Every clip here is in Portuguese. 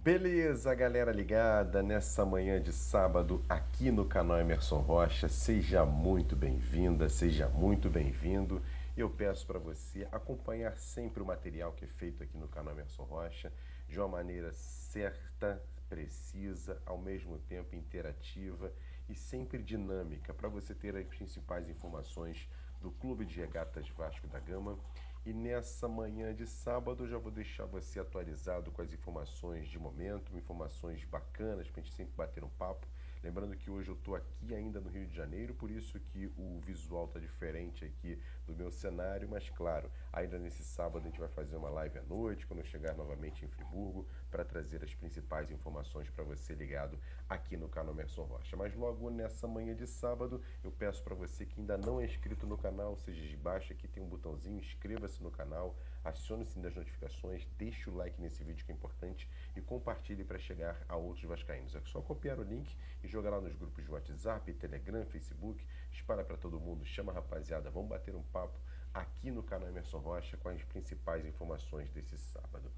Beleza, galera ligada nessa manhã de sábado aqui no canal Emerson Rocha. Seja muito bem-vinda, seja muito bem-vindo. Eu peço para você acompanhar sempre o material que é feito aqui no canal Emerson Rocha de uma maneira certa, precisa, ao mesmo tempo interativa e sempre dinâmica, para você ter as principais informações do Clube de Regatas Vasco da Gama. E nessa manhã de sábado eu já vou deixar você atualizado com as informações de momento, informações bacanas para a gente sempre bater um papo. Lembrando que hoje eu estou aqui ainda no Rio de Janeiro, por isso que o visual está diferente aqui do meu cenário, mas claro, ainda nesse sábado a gente vai fazer uma live à noite, quando eu chegar novamente em Friburgo, para trazer as principais informações para você ligado aqui no canal Emerson Rocha. Mas logo nessa manhã de sábado, eu peço para você que ainda não é inscrito no canal, seja de baixo, aqui tem um botãozinho, inscreva-se no canal, acione o sininho das notificações, deixe o like nesse vídeo que é importante e compartilhe para chegar a outros vascaínos. É só copiar o link e jogar lá nos grupos de WhatsApp, Telegram, Facebook, espalha para todo mundo, chama a rapaziada, vamos bater um papo aqui no canal Emerson Rocha com as principais informações desse sábado.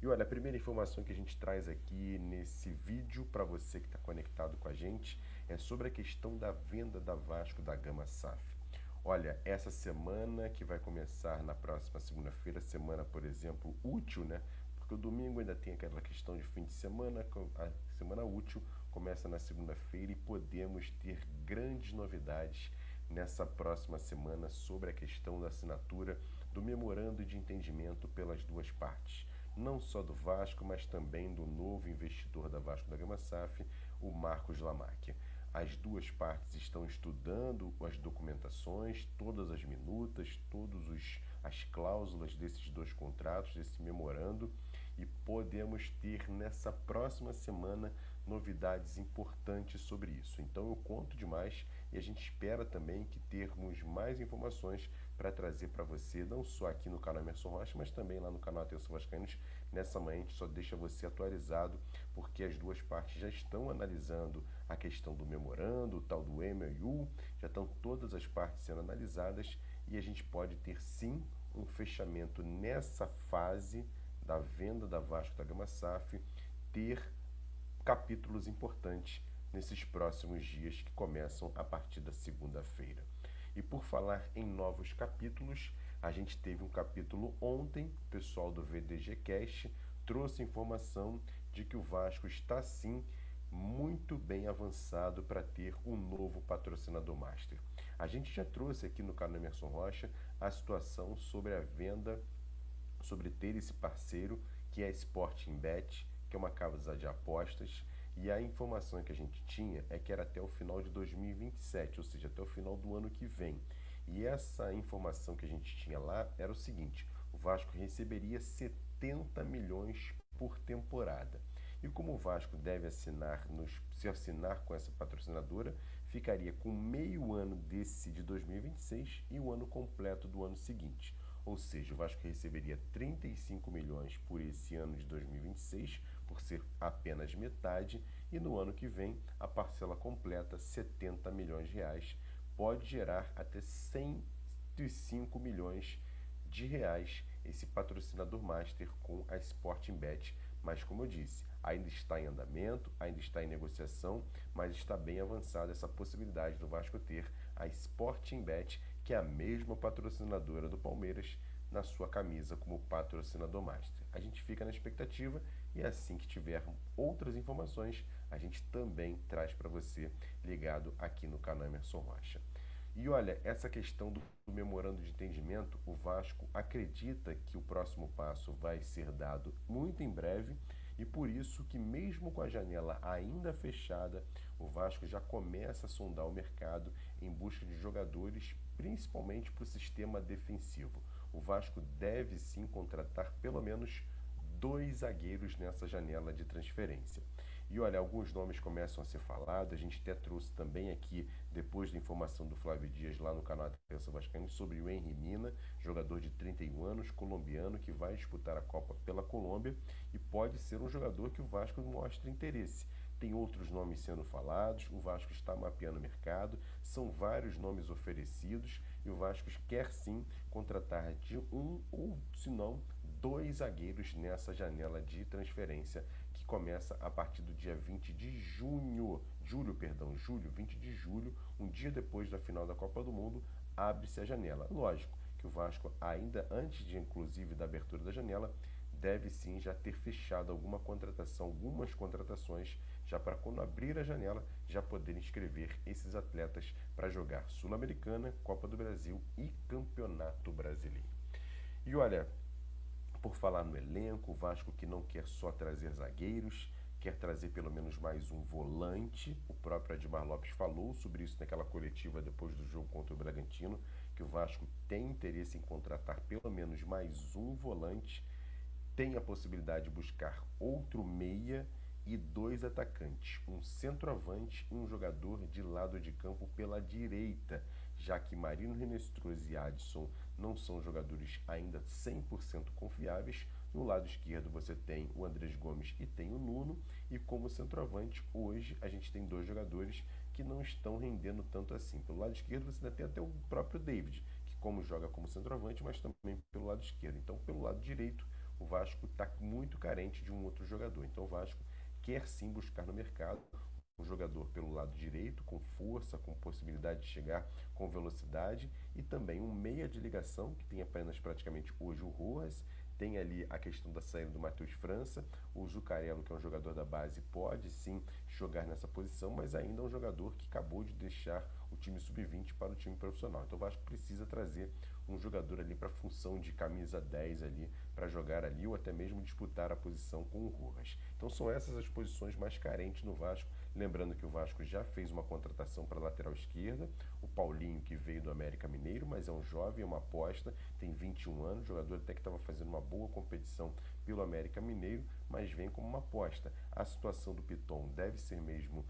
E olha, a primeira informação que a gente traz aqui nesse vídeo para você que está conectado com a gente é sobre a questão da venda da Vasco da Gama SAF. Olha, essa semana que vai começar na próxima segunda-feira, semana, por exemplo, útil, né? Porque o domingo ainda tem aquela questão de fim de semana, a semana útil começa na segunda-feira e podemos ter grandes novidades nessa próxima semana sobre a questão da assinatura do memorando de entendimento pelas duas partes. Não só do Vasco, mas também do novo investidor da Vasco da Gama SAF, o Marcos Lamacchia. As duas partes estão estudando as documentações, todas as minutas, todas as cláusulas desses dois contratos, desse memorando, e podemos ter nessa próxima semana novidades importantes sobre isso. Então eu conto demais e a gente espera também que termos mais informações para trazer para você, não só aqui no canal Emerson Rocha, mas também lá no canal Atenção Vascaínos. Nessa manhã a gente só deixa você atualizado, porque as duas partes já estão analisando a questão do memorando, o tal do MOU, já estão todas as partes sendo analisadas e a gente pode ter sim um fechamento nessa fase da venda da Vasco da Gama SAF, ter capítulos importantes nesses próximos dias que começam a partir da segunda-feira. E por falar em novos capítulos, a gente teve um capítulo ontem, o pessoal do VDG Cast trouxe informação de que o Vasco está sim muito bem avançado para ter um novo patrocinador master. A gente já trouxe aqui no canal Emerson Rocha a situação sobre a venda, sobre ter esse parceiro que é a Sporting Bet, que é uma casa de apostas, e a informação que a gente tinha é que era até o final de 2027, ou seja, até o final do ano que vem. E essa informação que a gente tinha lá era o seguinte: o Vasco receberia 70 milhões por temporada. E como o Vasco deve se assinar com essa patrocinadora, ficaria com meio ano desse de 2026 e o ano completo do ano seguinte. Ou seja, o Vasco receberia 35 milhões por esse ano de 2026, por ser apenas metade, e no ano que vem a parcela completa, 70 milhões de reais, pode gerar até 105 milhões de reais esse patrocinador master com a Sporting Bet. Mas como eu disse, ainda está em andamento, ainda está em negociação, mas está bem avançada essa possibilidade do Vasco ter a Sporting Bet, que é a mesma patrocinadora do Palmeiras, na sua camisa como patrocinador master. A gente fica na expectativa e assim que tiver outras informações, a gente também traz para você ligado aqui no canal Emerson Rocha. E olha, essa questão do memorando de entendimento, o Vasco acredita que o próximo passo vai ser dado muito em breve e por isso que mesmo com a janela ainda fechada, o Vasco já começa a sondar o mercado em busca de jogadores, principalmente para o sistema defensivo. O Vasco deve sim contratar pelo menos dois zagueiros nessa janela de transferência. E olha, alguns nomes começam a ser falados, a gente até trouxe também aqui, depois da informação do Flávio Dias lá no canal Atenção Vascaíno, sobre o Henry Mina, jogador de 31 anos, colombiano, que vai disputar a Copa pela Colômbia e pode ser um jogador que o Vasco mostra interesse. Tem outros nomes sendo falados, o Vasco está mapeando o mercado, são vários nomes oferecidos e o Vasco quer sim contratar de um ou, se não, dois zagueiros nessa janela de transferência que que começa a partir do dia 20 de julho, 20 de julho, um dia depois da final da Copa do Mundo, abre-se a janela. Lógico que o Vasco, ainda antes de inclusive da abertura da janela, deve sim já ter fechado algumas contratações, já para quando abrir a janela, já poder inscrever esses atletas para jogar Sul-Americana, Copa do Brasil e Campeonato Brasileiro. E olha, por falar no elenco, o Vasco que não quer só trazer zagueiros, quer trazer pelo menos mais um volante. O próprio Admar Lopes falou sobre isso naquela coletiva depois do jogo contra o Bragantino, que o Vasco tem interesse em contratar pelo menos mais um volante, tem a possibilidade de buscar outro meia e 2 atacantes, um centroavante e um jogador de lado de campo pela direita, já que Marino Hinestrosa e Adson não são jogadores ainda 100% confiáveis. No lado esquerdo você tem o Andrés Gomes e tem o Nuno, e como centroavante hoje a gente tem 2 jogadores que não estão rendendo tanto assim. Pelo lado esquerdo você ainda tem até o próprio David, que como joga como centroavante, mas também pelo lado esquerdo. Então pelo lado direito o Vasco está muito carente de um outro jogador. Então o Vasco quer sim buscar no mercado um jogador pelo lado direito, com força, com possibilidade de chegar com velocidade, e também um meia de ligação, que tem apenas praticamente hoje o Rojas. Tem ali a questão da saída do Matheus França, o Zucarello, que é um jogador da base, pode sim jogar nessa posição, mas ainda é um jogador que acabou de deixar o time sub-20 para o time profissional. Então o Vasco precisa trazer um jogador ali para a função de camisa 10 ali, para jogar ali, ou até mesmo disputar a posição com o Rojas. Então são essas as posições mais carentes no Vasco. Lembrando que o Vasco já fez uma contratação para a lateral esquerda, o Paulinho, que veio do América Mineiro, mas é um jovem, é uma aposta, tem 21 anos, jogador até que estava fazendo uma boa competição pelo América Mineiro, mas vem como uma aposta. A situação do Piton deve ser mesmo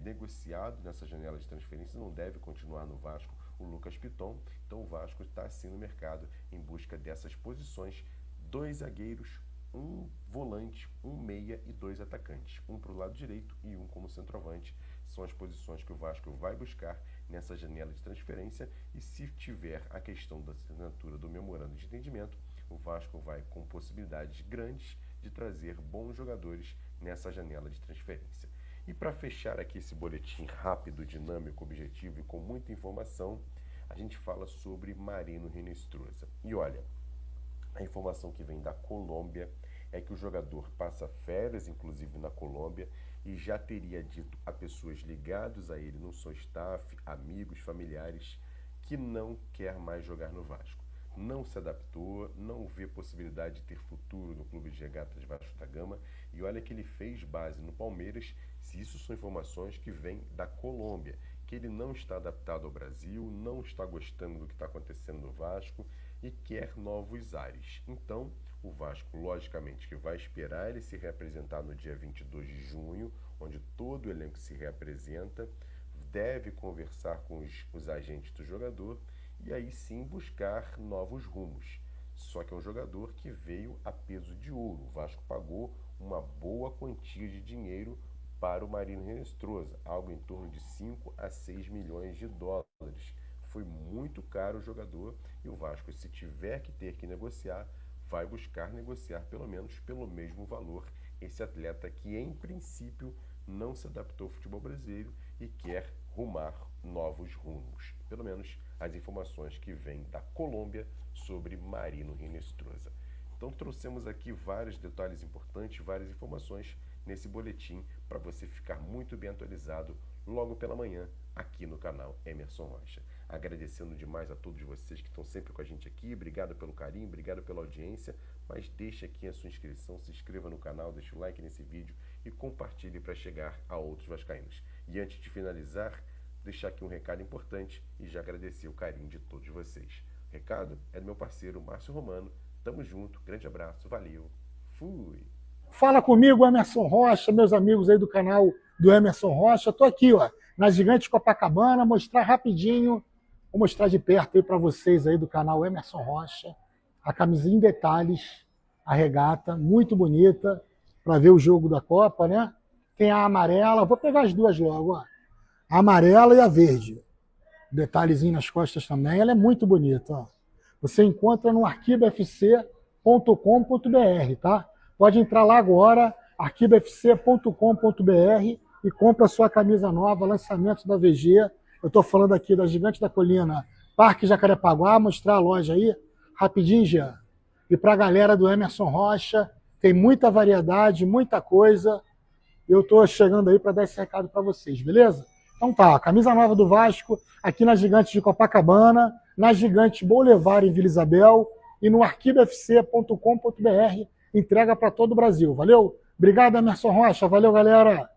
negociado nessa janela de transferência, não deve continuar no Vasco o Lucas Piton. Então o Vasco está assim no mercado em busca dessas posições: 2 zagueiros, um volante, um meia e 2 atacantes, um para o lado direito e um como centroavante. São as posições que o Vasco vai buscar nessa janela de transferência, e se tiver a questão da assinatura do memorando de entendimento, o Vasco vai com possibilidades grandes de trazer bons jogadores nessa janela de transferência. E para fechar aqui esse boletim rápido, dinâmico, objetivo e com muita informação, a gente fala sobre Marino Hinestrosa. E olha, a informação que vem da Colômbia é que o jogador passa férias, inclusive na Colômbia, e já teria dito a pessoas ligadas a ele, não só staff, amigos, familiares, que não quer mais jogar no Vasco. Não se adaptou, não vê possibilidade de ter futuro no clube de regatas Vasco da Gama, e olha que ele fez base no Palmeiras. Se isso são informações que vêm da Colômbia, que ele não está adaptado ao Brasil, não está gostando do que está acontecendo no Vasco e quer novos ares. Então, o Vasco, logicamente, que vai esperar ele se reapresentar no dia 22 de junho, onde todo o elenco se reapresenta, deve conversar com os agentes do jogador e aí sim buscar novos rumos. Só que é um jogador que veio a peso de ouro. O Vasco pagou uma boa quantia de dinheiro para o Marino Hinestrosa, algo em torno de 5 a 6 milhões de dólares. Foi muito caro o jogador, e o Vasco, se tiver que ter que negociar, vai buscar negociar pelo menos pelo mesmo valor esse atleta que, em princípio, não se adaptou ao futebol brasileiro e quer rumar novos rumos. Pelo menos as informações que vêm da Colômbia sobre Marino Hinestrosa. Então trouxemos aqui vários detalhes importantes, várias informações nesse boletim para você ficar muito bem atualizado logo pela manhã aqui no canal Emerson Rocha. Agradecendo demais a todos vocês que estão sempre com a gente aqui. Obrigado pelo carinho, obrigado pela audiência, mas deixe aqui a sua inscrição, se inscreva no canal, deixe o like nesse vídeo e compartilhe para chegar a outros vascaínos. E antes de finalizar, deixar aqui um recado importante e já agradecer o carinho de todos vocês. O recado é do meu parceiro Márcio Romano. Tamo junto, grande abraço, valeu, fui! Fala comigo, Emerson Rocha, meus amigos aí do canal do Emerson Rocha. Estou aqui, ó, na Gigante Copacabana, mostrar rapidinho, vou mostrar de perto aí para vocês aí do canal Emerson Rocha, a camisinha em detalhes, a regata, muito bonita, para ver o jogo da Copa, né? Tem a amarela, vou pegar as duas logo, ó. A amarela e a verde. Detalhezinho nas costas também, ela é muito bonita, ó. Você encontra no arquivofc.com.br, tá? Pode entrar lá agora arquibofc.com.br e compra sua camisa nova, lançamento da VG. Eu estou falando aqui da Gigante da Colina, Parque Jacarepaguá, mostrar a loja aí, rapidinho, Jean. E para a galera do Emerson Rocha, tem muita variedade, muita coisa. Eu estou chegando aí para dar esse recado para vocês, beleza? Então tá, camisa nova do Vasco, aqui na Gigante de Copacabana, na Gigante Boulevard em Vila Isabel e no arquibofc.com.br, entrega para todo o Brasil, valeu? Obrigado, Emerson Rocha, valeu, galera!